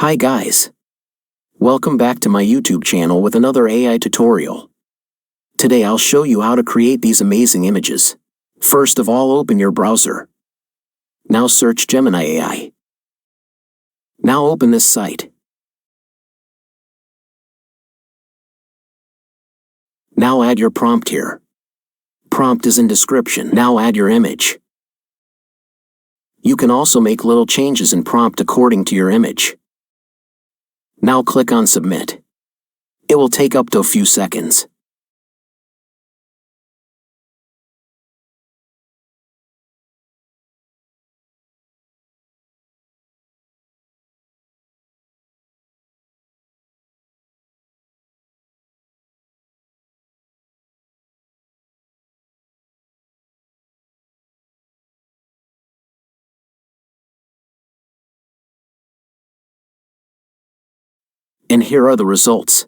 Hi guys. Welcome back to my YouTube channel with another AI tutorial. Today I'll show you how to create these amazing images. First of all, open your browser. Now search Gemini AI. Now open this site. Now add your prompt here. Prompt is in description. Now add your image. You can also make little changes in prompt according to your image. Now click on Submit. It will take up to a few seconds. And here are the results.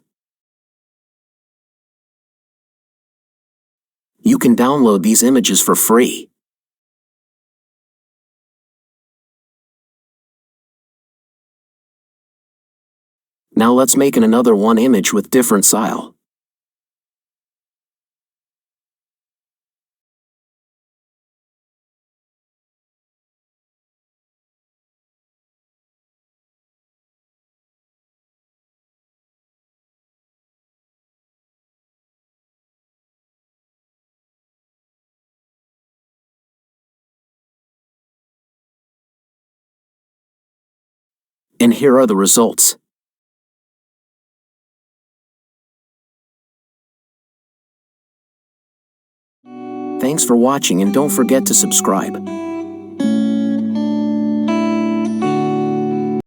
You can download these images for free. Now let's make another one image with different style. And here are the results. Thanks for watching and don't forget to subscribe.